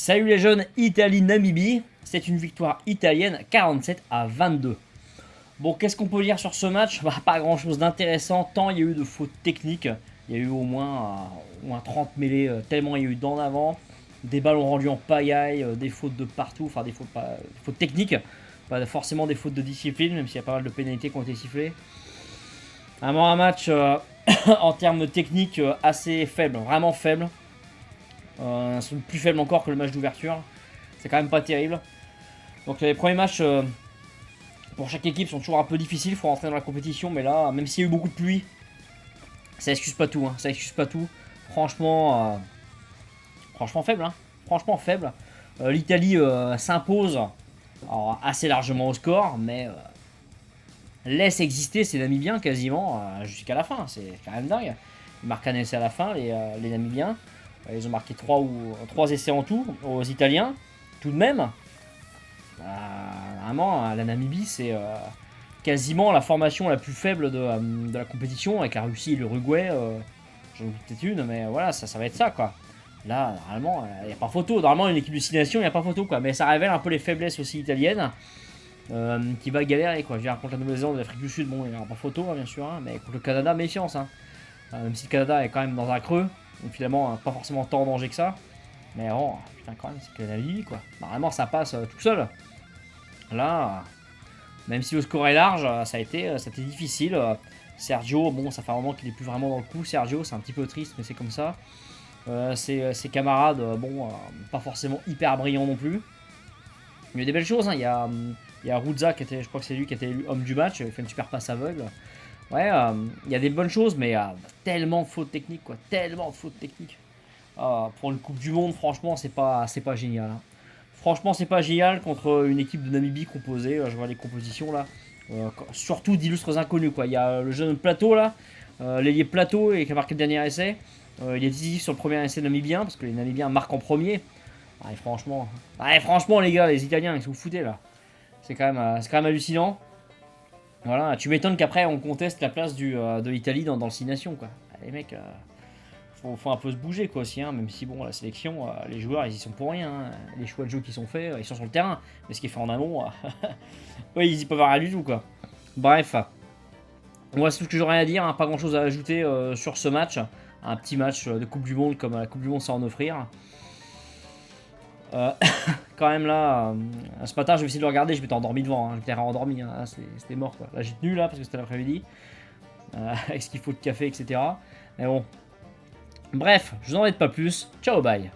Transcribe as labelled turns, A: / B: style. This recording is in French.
A: Salut les jeunes, Italie-Namibie, c'est une victoire italienne 47-22. Bon, qu'est-ce qu'on peut dire sur ce match? Pas grand chose d'intéressant, tant il y a eu de fautes techniques. Il y a eu au moins 30 mêlées, tellement il y a eu d'en avant. Des ballons rendus en pagaille, des fautes de partout, enfin des fautes techniques. Pas forcément des fautes de discipline, même s'il y a pas mal de pénalités qui ont été sifflées. Vraiment un match en termes techniques assez faible, vraiment faible. C'est plus faible encore que le match d'ouverture. C'est quand même pas terrible. Donc les premiers matchs pour chaque équipe sont toujours un peu difficiles. Il faut rentrer dans la compétition. Mais là, même s'il y a eu beaucoup de pluie, ça excuse pas tout. Ça excuse pas tout. Franchement, franchement faible. Franchement faible. L'Italie s'impose assez largement au score. Mais laisse exister ces Namibiens quasiment jusqu'à la fin. C'est quand même dingue. Ils marquent un essai à la fin, les Namibiens. Ils ont marqué 3 essais en tout aux Italiens. Tout de même, vraiment, la Namibie, c'est quasiment la formation la plus faible de la compétition, avec la Russie et l'Uruguay. J'en oublie peut-être une, mais voilà, ça va être ça, quoi. Là, normalement, il n'y a pas photo. Normalement, une équipe de 6 nations, il n'y a pas photo, quoi. Mais ça révèle un peu les faiblesses aussi italiennes, qui va galérer, quoi. Je veux dire, contre la Nouvelle-Zélande et l'Afrique du Sud, bon, il n'y aura pas photo, bien sûr, mais contre le Canada, méfiance. Même si le Canada est quand même dans un creux. Donc finalement, pas forcément tant en danger que ça. Mais bon, putain, quand même, c'est que la Namibie, quoi. Normalement, ça passe tout seul. Là, même si le score est large, ça a été difficile. Sergio, bon, ça fait un moment qu'il est plus vraiment dans le coup. Sergio, c'est un petit peu triste, mais c'est comme ça. Ses camarades, bon, pas forcément hyper brillants non plus. Il y a des belles choses, hein. Il y a Ruzza, je crois que c'est lui qui a été élu homme du match. Il fait une super passe aveugle. Ouais, il y a des bonnes choses, mais tellement de fautes techniques, quoi. Tellement de fautes techniques. Pour une Coupe du Monde, franchement, c'est pas génial. Franchement, c'est pas génial contre une équipe de Namibie composée. Je vois les compositions là. Surtout d'illustres inconnus, quoi. Il y a le jeune Plateau là, l'ailier Plateau qui a marqué le dernier essai. Il est décisif sur le premier essai namibien parce que les Namibiens marquent en premier. Franchement, les gars, les Italiens, ils sont foutez là. C'est quand même hallucinant. Voilà, tu m'étonnes qu'après on conteste la place de l'Italie dans le 6 nations, quoi. Les mecs, faut un peu se bouger, quoi, aussi, même si bon, la sélection, les joueurs ils y sont pour rien, les choix de jeu qui sont faits, ils sont sur le terrain, mais ce qui est fait en amont, ouais, ils y peuvent rien du tout, quoi. Bref, moi c'est tout ce que j'aurais à dire, pas grand chose à ajouter sur ce match, un petit match de Coupe du Monde comme la Coupe du Monde sait en offrir. Quand même là, ce matin je vais essayer de le regarder, je m'étais endormi devant, j'étais endormi, c'était mort, quoi. Là j'ai tenu là parce que c'était l'après-midi, avec ce qu'il faut de café, etc. Mais bon, bref, je vous en embête pas plus, ciao bye.